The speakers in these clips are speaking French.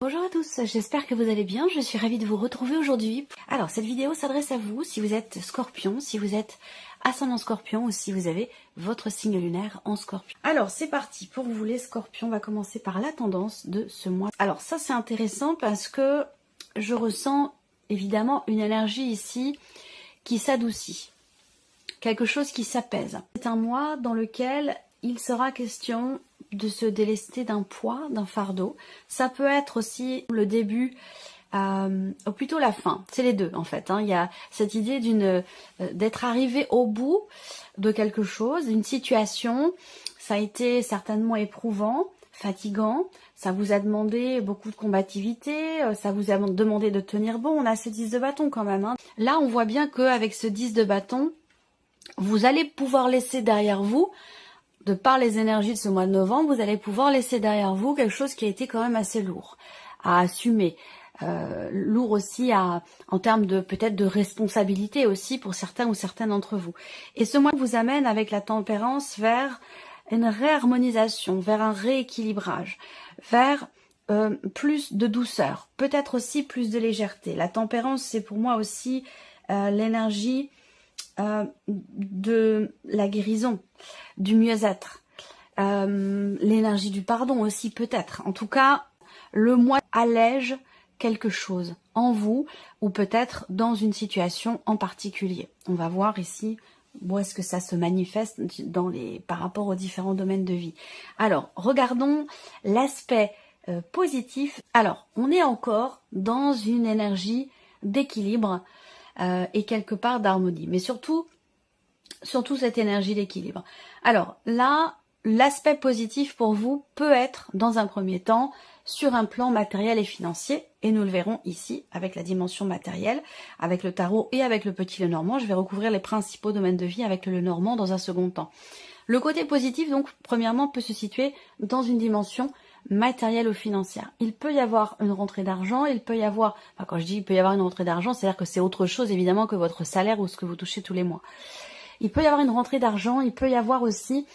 Bonjour à tous, j'espère que vous allez bien, je suis ravie de vous retrouver aujourd'hui. Alors cette vidéo s'adresse à vous si vous êtes scorpion, si vous êtes ascendant scorpion ou si vous avez votre signe lunaire en scorpion. Alors c'est parti, pour vous les scorpions, on va commencer par la tendance de ce mois. Alors ça c'est intéressant parce que je ressens évidemment une énergie ici qui s'adoucit, quelque chose qui s'apaise. C'est un mois dans lequel il sera question de se délester d'un poids, d'un fardeau. Ça peut être aussi le début, ou plutôt la fin. C'est les deux en fait. Il y a cette idée d'être arrivé au bout de quelque chose, d'une situation. Ça a été certainement éprouvant, fatigant. Ça vous a demandé beaucoup de combativité. Ça vous a demandé de tenir bon. On a ce 10 de bâton quand même. Là, on voit bien qu'avec ce 10 de bâton, vous allez pouvoir laisser derrière vous, de par les énergies de ce mois de novembre, vous allez pouvoir laisser derrière vous quelque chose qui a été quand même assez lourd à assumer. Lourd aussi en termes de peut-être de responsabilité aussi pour certains ou certaines d'entre vous. Et ce mois vous amène avec la tempérance vers une réharmonisation, vers un rééquilibrage, vers plus de douceur, peut-être aussi plus de légèreté. La tempérance, c'est pour moi aussi l'énergie de la guérison, du mieux-être, l'énergie du pardon aussi peut-être. En tout cas, le mois allège quelque chose en vous ou peut-être dans une situation en particulier. On va voir ici où est-ce que ça se manifeste par rapport aux différents domaines de vie. Alors, regardons l'aspect positif. Alors, on est encore dans une énergie d'équilibre et quelque part d'harmonie, mais surtout cette énergie d'équilibre. Alors là, l'aspect positif pour vous peut être dans un premier temps sur un plan matériel et financier, et nous le verrons ici avec la dimension matérielle, avec le tarot et avec le petit Lenormand. Je vais recouvrir les principaux domaines de vie avec le Lenormand dans un second temps. Le côté positif, donc, premièrement, peut se situer dans une dimension matérielle ou financière. Il peut y avoir une rentrée d'argent, il peut y avoir, enfin, quand je dis il peut y avoir une rentrée d'argent, c'est-à-dire que c'est autre chose évidemment que votre salaire ou ce que vous touchez tous les mois. Il peut y avoir une rentrée d'argent, il peut y avoir aussi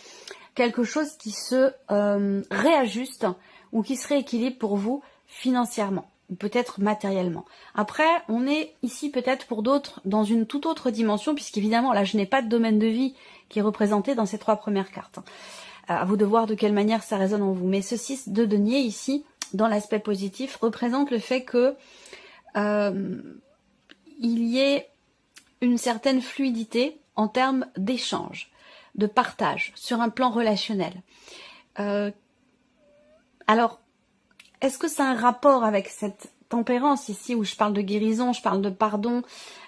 quelque chose qui se réajuste ou qui se rééquilibre pour vous financièrement, ou peut-être matériellement. Après, on est ici peut-être pour d'autres dans une toute autre dimension, puisqu'évidemment, là, je n'ai pas de domaine de vie qui est représenté dans ces trois premières cartes. À vous de voir de quelle manière ça résonne en vous. Mais ce 6 de denier ici, dans l'aspect positif, représente le fait que il y ait une certaine fluidité en termes d'échange, de partage, sur un plan relationnel. Alors, est-ce que ça a un rapport avec cette tempérance ici, où je parle de guérison, je parle de pardon,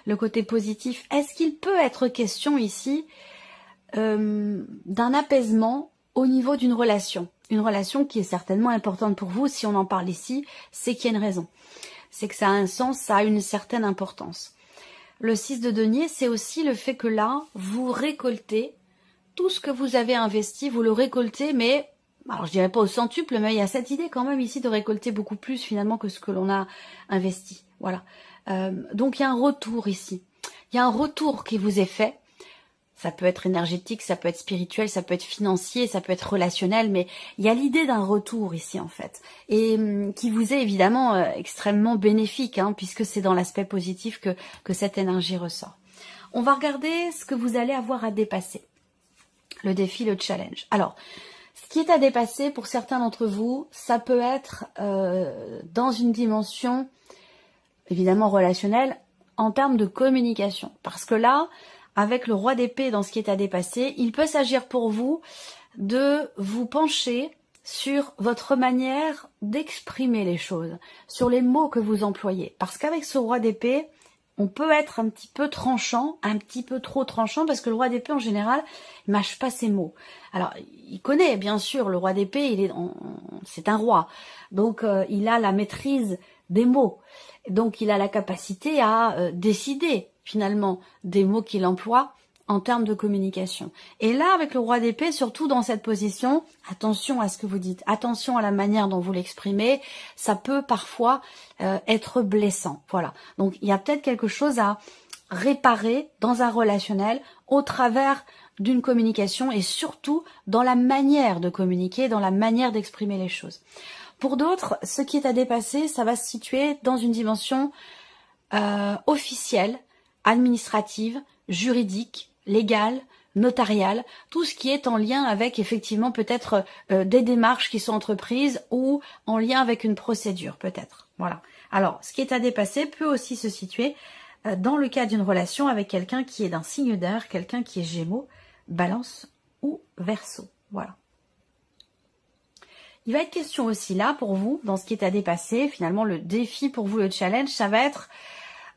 le côté positif? Est-ce qu'il peut être question ici d'un apaisement au niveau d'une relation? Une relation qui est certainement importante pour vous, si on en parle ici, c'est qu'il y a une raison. C'est que ça a un sens, ça a une certaine importance. Le 6 de denier, c'est aussi le fait que là, vous récoltez tout ce que vous avez investi, vous le récoltez, mais, alors je dirais pas au centuple, mais il y a cette idée quand même ici de récolter beaucoup plus finalement que ce que l'on a investi. Voilà. Donc il y a un retour ici. Il y a un retour qui vous est fait. Ça peut être énergétique, ça peut être spirituel, ça peut être financier, ça peut être relationnel, mais il y a l'idée d'un retour ici en fait, et qui vous est évidemment extrêmement bénéfique, puisque c'est dans l'aspect positif que cette énergie ressort. On va regarder ce que vous allez avoir à dépasser, le défi, le challenge. Alors, ce qui est à dépasser pour certains d'entre vous, ça peut être dans une dimension évidemment relationnelle, en termes de communication, parce que là, avec le roi d'épée dans ce qui est à dépasser, il peut s'agir pour vous de vous pencher sur votre manière d'exprimer les choses, sur les mots que vous employez. Parce qu'avec ce roi d'épée, on peut être un petit peu tranchant, un petit peu trop tranchant, parce que le roi d'épée, en général, il mâche pas ses mots. Alors, il connaît, bien sûr, le roi d'épée, c'est un roi. Donc, il a la maîtrise des mots. Donc, il a la capacité à décider, finalement, des mots qu'il emploie en termes de communication. Et là, avec le roi d'épée, surtout dans cette position, attention à ce que vous dites, attention à la manière dont vous l'exprimez, ça peut parfois être blessant. Voilà. Donc, il y a peut-être quelque chose à réparer dans un relationnel au travers d'une communication et surtout dans la manière de communiquer, dans la manière d'exprimer les choses. Pour d'autres, ce qui est à dépasser, ça va se situer dans une dimension officielle, administrative, juridique, légale, notariale, tout ce qui est en lien avec effectivement peut-être des démarches qui sont entreprises ou en lien avec une procédure peut-être. Voilà. Alors, ce qui est à dépasser peut aussi se situer dans le cas d'une relation avec quelqu'un qui est d'un signe d'air, quelqu'un qui est Gémeaux, Balance ou Verseau. Voilà. Il va être question aussi là pour vous, dans ce qui est à dépasser, finalement le défi pour vous, le challenge, ça va être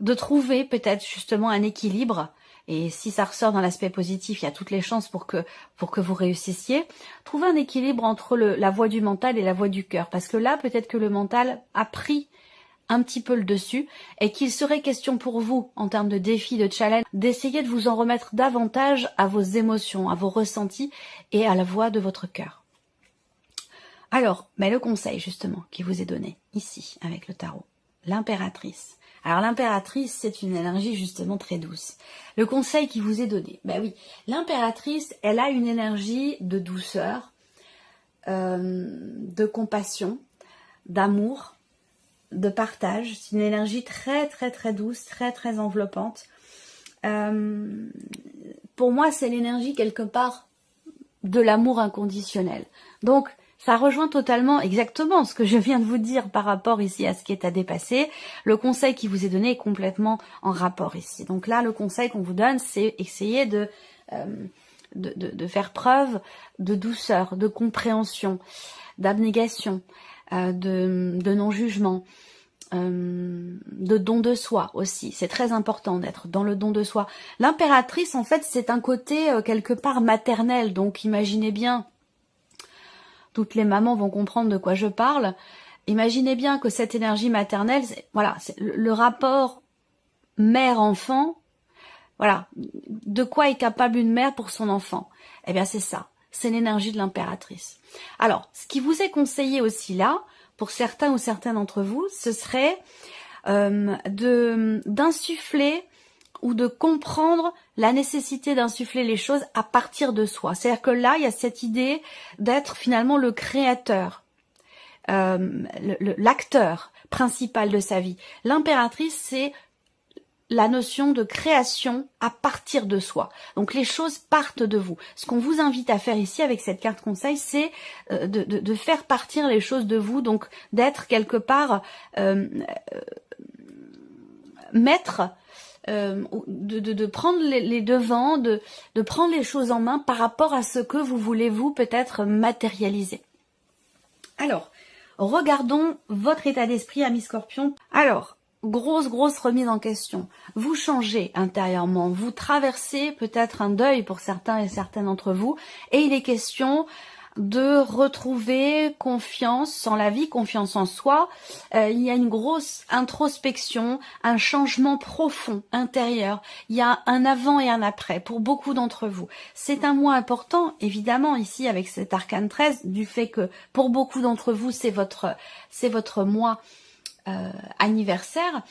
de trouver peut-être justement un équilibre. Et si ça ressort dans l'aspect positif, il y a toutes les chances pour que vous réussissiez. Trouver un équilibre entre la voie du mental et la voie du cœur. Parce que là, peut-être que le mental a pris un petit peu le dessus et qu'il serait question pour vous, en termes de défi, de challenge, d'essayer de vous en remettre davantage à vos émotions, à vos ressentis et à la voix de votre cœur. Alors, mais le conseil justement qui vous est donné ici avec le tarot, l'impératrice. Alors l'impératrice, c'est une énergie justement très douce. Le conseil qui vous est donné, ben oui, l'impératrice, elle a une énergie de douceur, de compassion, d'amour, de partage. C'est une énergie très très très douce, très très enveloppante. Pour moi, c'est l'énergie quelque part de l'amour inconditionnel. Donc, ça rejoint totalement exactement ce que je viens de vous dire par rapport ici à ce qui est à dépasser. Le conseil qui vous est donné est complètement en rapport ici. Donc là, le conseil qu'on vous donne, c'est essayer de faire preuve de douceur, de compréhension, d'abnégation, de non-jugement, de don de soi aussi. C'est très important d'être dans le don de soi. L'impératrice, en fait, c'est un côté quelque part maternel. Donc imaginez bien, toutes les mamans vont comprendre de quoi je parle. Imaginez bien que cette énergie maternelle, voilà, c'est le rapport mère-enfant. Voilà, de quoi est capable une mère pour son enfant? Eh bien, c'est ça. C'est l'énergie de l'impératrice. Alors, ce qui vous est conseillé aussi là, pour certains ou certaines d'entre vous, ce serait d'insuffler ou de comprendre la nécessité d'insuffler les choses à partir de soi. C'est-à-dire que là, il y a cette idée d'être finalement le créateur, l'acteur principal de sa vie. L'impératrice, c'est la notion de création à partir de soi. Donc les choses partent de vous. Ce qu'on vous invite à faire ici avec cette carte conseil, c'est de faire partir les choses de vous, donc d'être quelque part maître, de prendre les devants, de prendre les choses en main par rapport à ce que vous voulez vous peut-être matérialiser. Alors, regardons votre état d'esprit, ami Scorpion. Alors, grosse remise en question. Vous changez intérieurement, vous traversez peut-être un deuil pour certains et certaines d'entre vous, et il est question de retrouver confiance en la vie, confiance en soi. Il y a une grosse introspection, un changement profond intérieur. Il y a un avant et un après pour beaucoup d'entre vous. C'est un mois important, évidemment, ici avec cet arcane 13, du fait que pour beaucoup d'entre vous, c'est votre mois anniversaire.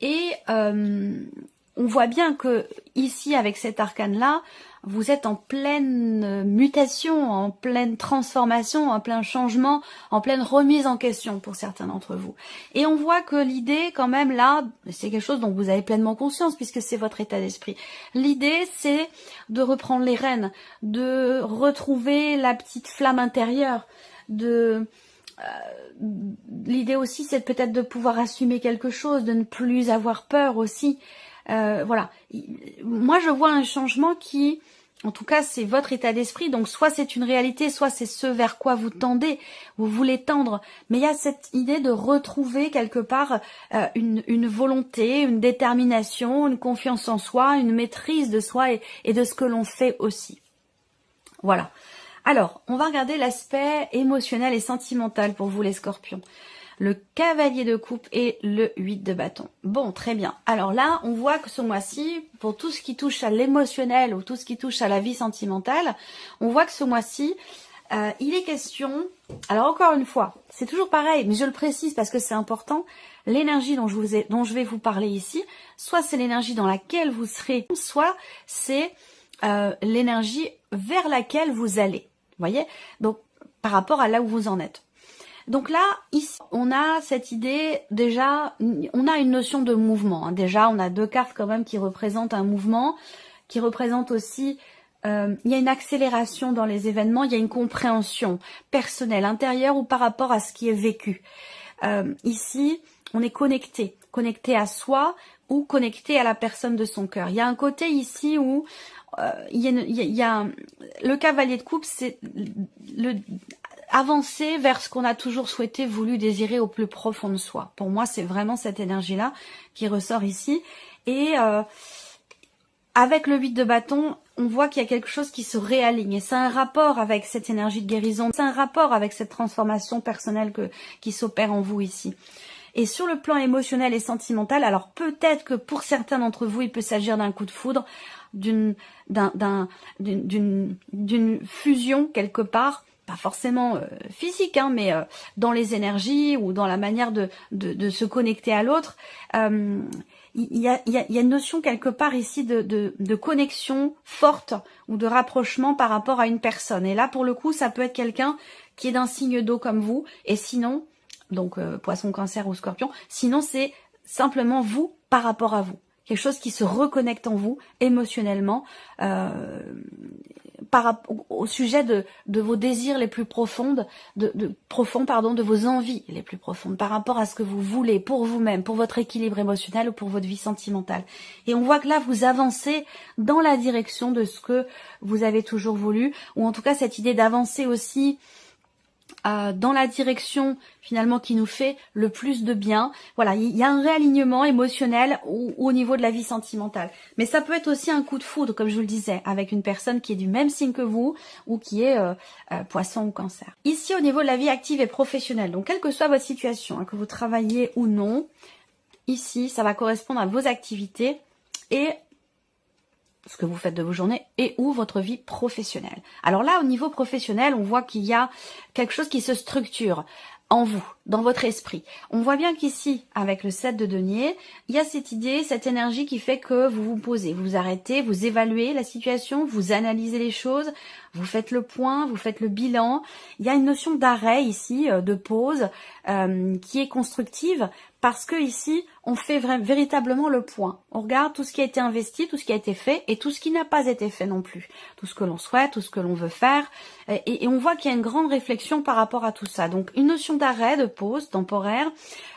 Et on voit bien que ici, avec cet arcane-là, vous êtes en pleine mutation, en pleine transformation, en plein changement, en pleine remise en question pour certains d'entre vous. Et on voit que l'idée, quand même, là, c'est quelque chose dont vous avez pleinement conscience puisque c'est votre état d'esprit. L'idée, c'est de reprendre les rênes, de retrouver la petite flamme intérieure, l'idée aussi, c'est peut-être de pouvoir assumer quelque chose, de ne plus avoir peur aussi. Voilà. Moi, je vois un changement qui, en tout cas, c'est votre état d'esprit. Donc, soit c'est une réalité, soit c'est ce vers quoi vous tendez, vous voulez tendre. Mais il y a cette idée de retrouver quelque part une volonté, une détermination, une confiance en soi, une maîtrise de soi et de ce que l'on fait aussi. Voilà. Alors, on va regarder l'aspect émotionnel et sentimental pour vous les Scorpions. Le cavalier de coupe et le 8 de bâton. Bon, très bien. Alors là, on voit que ce mois-ci, pour tout ce qui touche à l'émotionnel ou tout ce qui touche à la vie sentimentale, on voit que ce mois-ci, il est question... Alors encore une fois, c'est toujours pareil, mais je le précise parce que c'est important, l'énergie dont je vais vous parler ici, soit c'est l'énergie dans laquelle vous serez, soit c'est l'énergie vers laquelle vous allez. Vous voyez? Donc, par rapport à là où vous en êtes. Donc là, ici, on a cette idée, déjà, on a une notion de mouvement. Hein. Déjà, on a deux cartes quand même qui représentent un mouvement, qui représentent aussi, il y a une accélération dans les événements, il y a une compréhension personnelle, intérieure ou par rapport à ce qui est vécu. Ici, on est connecté à soi ou connecté à la personne de son cœur. Il y a un côté ici où il y a le cavalier de coupe, c'est le avancer vers ce qu'on a toujours souhaité, voulu, désiré au plus profond de soi. Pour moi, c'est vraiment cette énergie-là qui ressort ici. Et avec le 8 de bâton, on voit qu'il y a quelque chose qui se réaligne. Et c'est un rapport avec cette énergie de guérison. C'est un rapport avec cette transformation personnelle qui s'opère en vous ici. Et sur le plan émotionnel et sentimental, alors peut-être que pour certains d'entre vous, il peut s'agir d'un coup de foudre, d'une fusion quelque part, pas forcément physique, hein, mais dans les énergies ou dans la manière de se connecter à l'autre. Il y a une notion quelque part ici de connexion forte ou de rapprochement par rapport à une personne. Et là, pour le coup, ça peut être quelqu'un qui est d'un signe d'eau comme vous. Et sinon, donc poisson, cancer ou scorpion, sinon c'est simplement vous par rapport à vous. Quelque chose qui se reconnecte en vous émotionnellement au sujet de vos désirs les plus profondes, de vos envies les plus profondes, par rapport à ce que vous voulez pour vous-même, pour votre équilibre émotionnel ou pour votre vie sentimentale. Et on voit que là, vous avancez dans la direction de ce que vous avez toujours voulu, ou en tout cas cette idée d'avancer aussi dans la direction finalement qui nous fait le plus de bien. Voilà, il y a un réalignement émotionnel au niveau de la vie sentimentale. Mais ça peut être aussi un coup de foudre, comme je vous le disais, avec une personne qui est du même signe que vous ou qui est poisson ou cancer. Ici, au niveau de la vie active et professionnelle, donc quelle que soit votre situation, hein, que vous travaillez ou non, ici, ça va correspondre à vos activités et ce que vous faites de vos journées et ou votre vie professionnelle. Alors là, au niveau professionnel, on voit qu'il y a quelque chose qui se structure en vous, dans votre esprit. On voit bien qu'ici, avec le 7 de denier, il y a cette idée, cette énergie qui fait que vous vous posez, vous vous arrêtez, vous évaluez la situation, vous analysez les choses, vous faites le point, vous faites le bilan. Il y a une notion d'arrêt ici, de pause, qui est constructive, parce que ici, on fait véritablement le point. On regarde tout ce qui a été investi, tout ce qui a été fait et tout ce qui n'a pas été fait non plus. Tout ce que l'on souhaite, tout ce que l'on veut faire. Et on voit qu'il y a une grande réflexion par rapport à tout ça. Donc, une notion d'arrêt, de pause temporaire,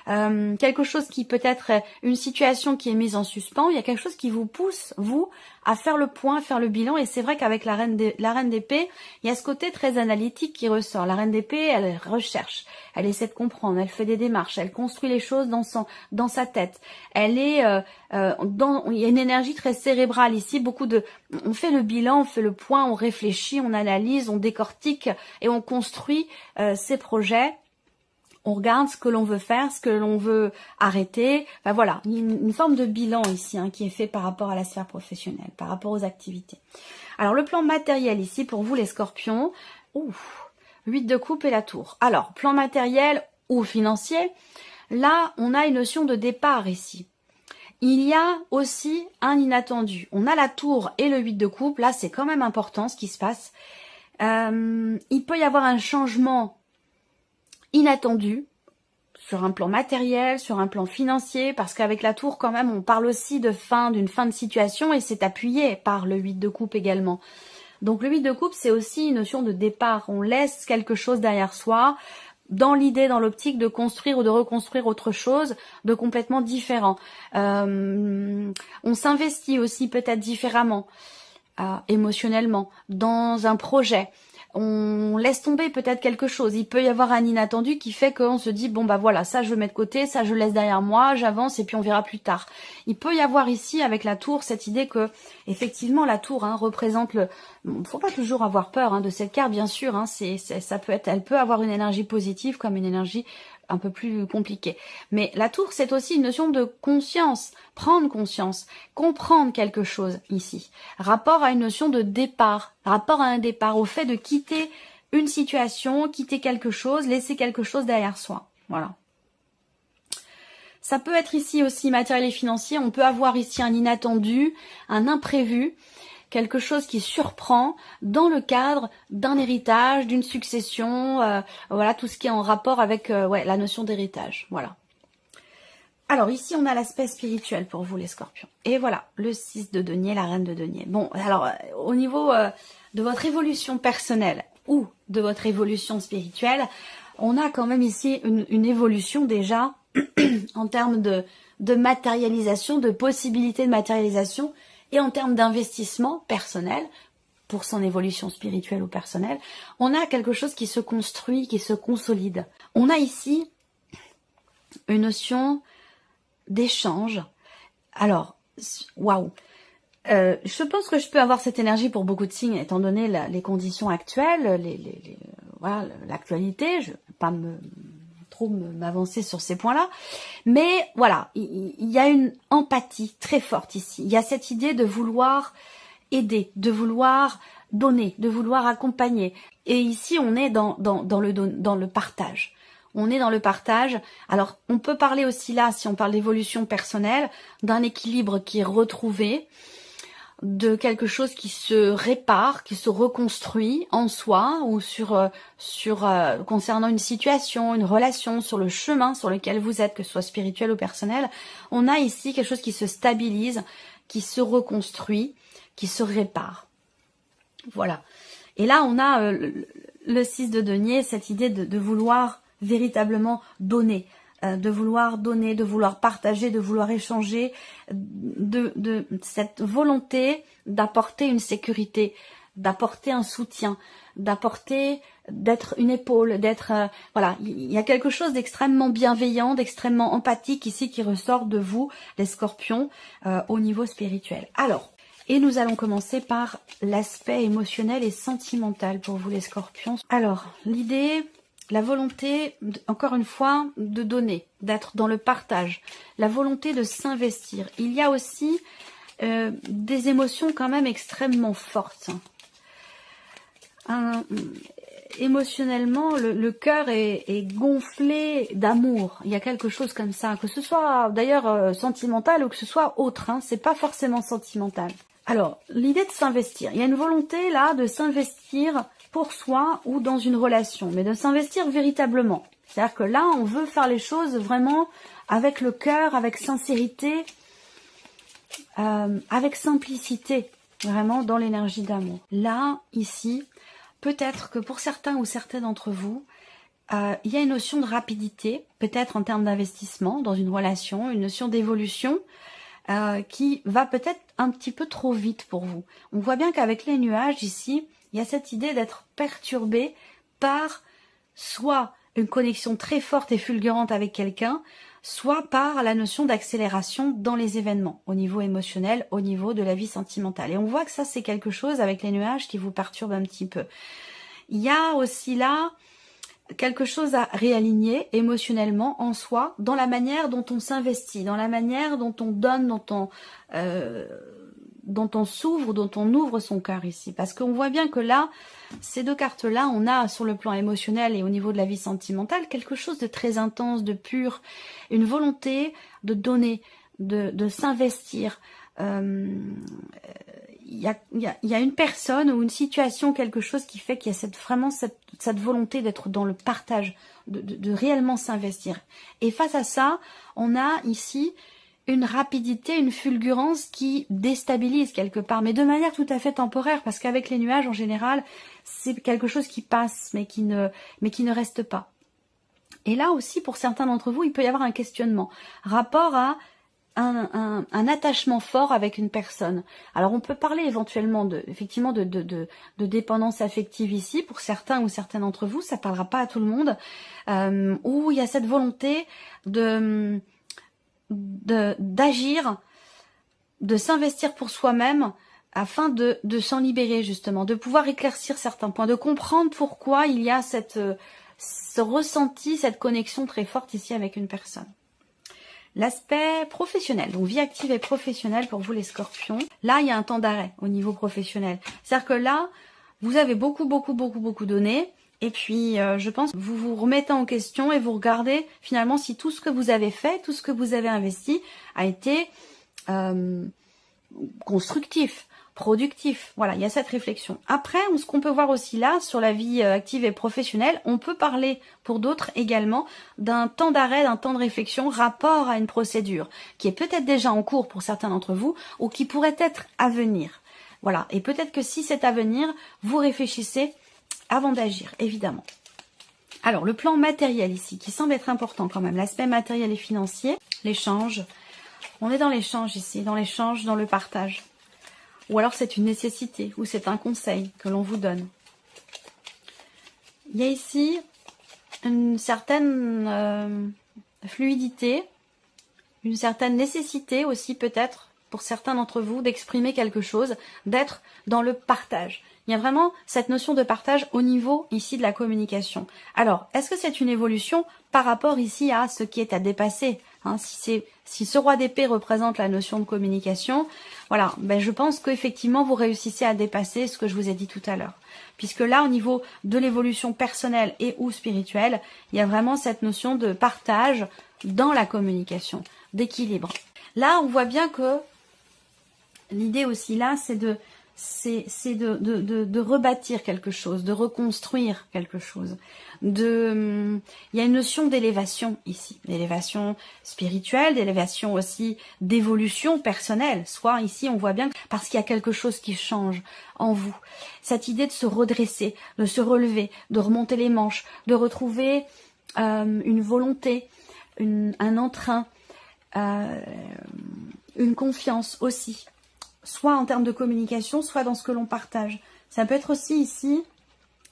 quelque chose qui peut être une situation qui est mise en suspens. Il y a quelque chose qui vous pousse, vous, à faire le point, à faire le bilan. Et c'est vrai qu'avec la reine d'épée, il y a ce côté très analytique qui ressort. La reine d'épée, elle recherche, elle essaie de comprendre, elle fait des démarches, elle construit les choses dans sa tête. Elle est il y a une énergie très cérébrale ici, on fait le bilan, on fait le point, on réfléchit, on analyse, on décortique et on construit ses projets. On regarde ce que l'on veut faire, ce que l'on veut arrêter. Enfin voilà, une forme de bilan ici hein, qui est fait par rapport à la sphère professionnelle, par rapport aux activités. Alors le plan matériel ici pour vous les scorpions, 8 de coupe et la tour. Alors plan matériel ou financier, là on a une notion de départ ici. Il y a aussi un inattendu. On a la tour et le 8 de coupe, là c'est quand même important ce qui se passe. Il peut y avoir un changement inattendu sur un plan matériel, sur un plan financier, parce qu'avec la tour quand même on parle aussi d'une fin de situation et c'est appuyé par le 8 de coupe également. Donc le 8 de coupe c'est aussi une notion de départ, on laisse quelque chose derrière soi dans l'idée, dans l'optique de construire ou de reconstruire autre chose de complètement différent. On s'investit aussi peut-être différemment, émotionnellement, dans un projet. On laisse tomber peut-être quelque chose. Il peut y avoir un inattendu qui fait qu'on se dit bon bah voilà, ça je le mets de côté, ça je le laisse derrière moi, j'avance et puis on verra plus tard. Il peut y avoir ici avec la tour cette idée que effectivement la tour représente faut pas toujours avoir peur de cette carte bien sûr. Elle peut avoir une énergie positive comme une énergie un peu plus compliquée. Mais la tour, c'est aussi une notion de conscience, prendre conscience, comprendre quelque chose ici. Rapport à une notion de départ, rapport à un départ, au fait de quitter une situation, quitter quelque chose, laisser quelque chose derrière soi. Voilà. Ça peut être ici aussi matériel et financier. On peut avoir ici un inattendu, un imprévu, quelque chose qui surprend dans le cadre d'un héritage, d'une succession, voilà, tout ce qui est en rapport avec ouais, la notion d'héritage, voilà. Alors ici on a l'aspect spirituel pour vous les scorpions. Et voilà, le 6 de denier, la reine de denier. Bon, alors au niveau de votre évolution personnelle ou de votre évolution spirituelle, on a quand même ici une évolution déjà en termes de matérialisation, de possibilités de matérialisation et en termes d'investissement personnel pour son évolution spirituelle ou personnelle. On a quelque chose qui se construit, qui se consolide. On a ici une notion d'échange. Alors, waouh, je pense que je peux avoir cette énergie pour beaucoup de signes, étant donné les conditions actuelles, voilà, l'actualité. Je ne vais pas trop m'avancer sur ces points-là, mais voilà, il y a une empathie très forte ici. Il y a cette idée de vouloir aider, de vouloir donner, de vouloir accompagner. Et ici, on est dans le partage. On est dans le partage. Alors, on peut parler aussi là, si on parle d'évolution personnelle, d'un équilibre qui est retrouvé, de quelque chose qui se répare, qui se reconstruit en soi ou concernant une situation, une relation, sur le chemin sur lequel vous êtes, que ce soit spirituel ou personnel. On a ici quelque chose qui se stabilise, qui se reconstruit, qui se répare. Voilà. Et là, on a le 6 de denier, cette idée de vouloir véritablement donner, de vouloir partager, de vouloir échanger, de cette volonté d'apporter une sécurité, d'apporter un soutien, d'être une épaule, d'être voilà, il y a quelque chose d'extrêmement bienveillant, d'extrêmement empathique ici qui ressort de vous, les scorpions, au niveau spirituel. Alors, et nous allons commencer par l'aspect émotionnel et sentimental pour vous les scorpions. Alors, l'idée, la volonté, encore une fois, de donner, d'être dans le partage, la volonté de s'investir. Il y a aussi des émotions quand même extrêmement fortes. Émotionnellement, le cœur est gonflé d'amour. Il y a quelque chose comme ça, que ce soit d'ailleurs sentimental ou que ce soit autre, hein, c'est pas forcément sentimental. Alors, l'idée de s'investir, il y a une volonté là de s'investir pour soi ou dans une relation, mais de s'investir véritablement. C'est-à-dire que là, on veut faire les choses vraiment avec le cœur, avec sincérité, avec simplicité, vraiment dans l'énergie d'amour. Là, ici, peut-être que pour certains ou certaines d'entre vous, il y a une notion de rapidité, peut-être en termes d'investissement dans une relation, une notion d'évolution qui va peut-être un petit peu trop vite pour vous. On voit bien qu'avec les nuages ici, il y a cette idée d'être perturbé par soit une connexion très forte et fulgurante avec quelqu'un, soit par la notion d'accélération dans les événements, au niveau émotionnel, au niveau de la vie sentimentale. Et on voit que ça, c'est quelque chose avec les nuages qui vous perturbe un petit peu. Il y a aussi là quelque chose à réaligner émotionnellement en soi, dans la manière dont on s'investit, dans la manière dont on donne, dont on s'ouvre, dont on ouvre son cœur ici. Parce qu'on voit bien que là, ces deux cartes-là, on a sur le plan émotionnel et au niveau de la vie sentimentale, quelque chose de très intense, de pur, une volonté de donner, de s'investir. Il y a une personne ou une situation, quelque chose qui fait qu'il y a vraiment cette volonté d'être dans le partage, de réellement s'investir. Et face à ça, on a ici une rapidité, une fulgurance qui déstabilise quelque part, mais de manière tout à fait temporaire, parce qu'avec les nuages, en général, c'est quelque chose qui passe, mais qui ne reste pas. Et là aussi, pour certains d'entre vous, il peut y avoir un questionnement, rapport à un attachement fort avec une personne. Alors on peut parler éventuellement effectivement de dépendance affective ici, pour certains ou certaines d'entre vous, ça parlera pas à tout le monde, où il y a cette volonté d'agir, de s'investir pour soi-même afin de s'en libérer justement, de pouvoir éclaircir certains points, de comprendre pourquoi il y a ce ressenti, cette connexion très forte ici avec une personne. L'aspect professionnel, donc vie active et professionnelle pour vous les scorpions. Là, il y a un temps d'arrêt au niveau professionnel. C'est-à-dire que là, vous avez beaucoup donné. Et puis, je pense que vous vous remettez en question et vous regardez finalement si tout ce que vous avez fait, tout ce que vous avez investi a été constructif. productif. Voilà, il y a cette réflexion. Après, ce qu'on peut voir aussi là, sur la vie active et professionnelle, on peut parler pour d'autres également d'un temps d'arrêt, d'un temps de réflexion rapport à une procédure qui est peut-être déjà en cours pour certains d'entre vous ou qui pourrait être à venir. Voilà, et peut-être que si c'est à venir, vous réfléchissez avant d'agir, évidemment. Alors, le plan matériel ici, qui semble être important quand même, l'aspect matériel et financier, l'échange. On est dans l'échange ici, dans l'échange, dans le partage. Ou alors c'est une nécessité, ou c'est un conseil que l'on vous donne. Il y a ici une certaine fluidité, une certaine nécessité aussi peut-être pour certains d'entre vous d'exprimer quelque chose, d'être dans le partage. Il y a vraiment cette notion de partage au niveau ici de la communication. Alors, est-ce que c'est une évolution par rapport ici à ce qui est à dépasser, hein, si ce roi d'épée représente la notion de communication, voilà, ben je pense qu'effectivement vous réussissez à dépasser ce que je vous ai dit tout à l'heure. Puisque là, au niveau de l'évolution personnelle et ou spirituelle, il y a vraiment cette notion de partage dans la communication, d'équilibre. Là, on voit bien que l'idée aussi là, c'est de rebâtir quelque chose, de reconstruire quelque chose. Il y a une notion d'élévation ici, d'élévation spirituelle, d'élévation aussi d'évolution personnelle. Soit ici, on voit bien parce qu'il y a quelque chose qui change en vous. Cette idée de se redresser, de se relever, de remonter les manches, de retrouver une volonté, un entrain, une confiance aussi. Soit en termes de communication, soit dans ce que l'on partage. Ça peut être aussi ici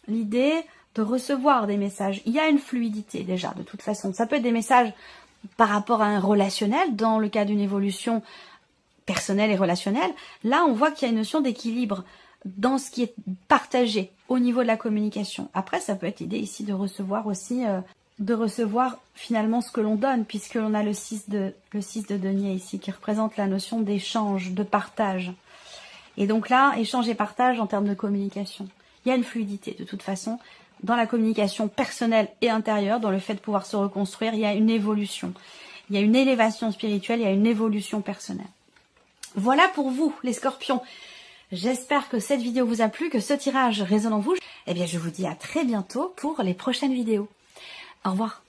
l'idée de recevoir des messages. Il y a une fluidité déjà, de toute façon. Ça peut être des messages par rapport à un relationnel, dans le cas d'une évolution personnelle et relationnelle. Là, on voit qu'il y a une notion d'équilibre dans ce qui est partagé au niveau de la communication. Après, ça peut être l'idée ici de recevoir aussi... de recevoir finalement ce que l'on donne, puisque l'on a le 6 de denier ici, qui représente la notion d'échange, de partage. Et donc là, échange et partage en termes de communication. Il y a une fluidité de toute façon, dans la communication personnelle et intérieure, dans le fait de pouvoir se reconstruire, il y a une évolution. Il y a une élévation spirituelle, il y a une évolution personnelle. Voilà pour vous, les scorpions. J'espère que cette vidéo vous a plu, que ce tirage résonne en vous. Eh bien, je vous dis à très bientôt pour les prochaines vidéos. Au revoir.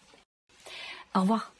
Au revoir.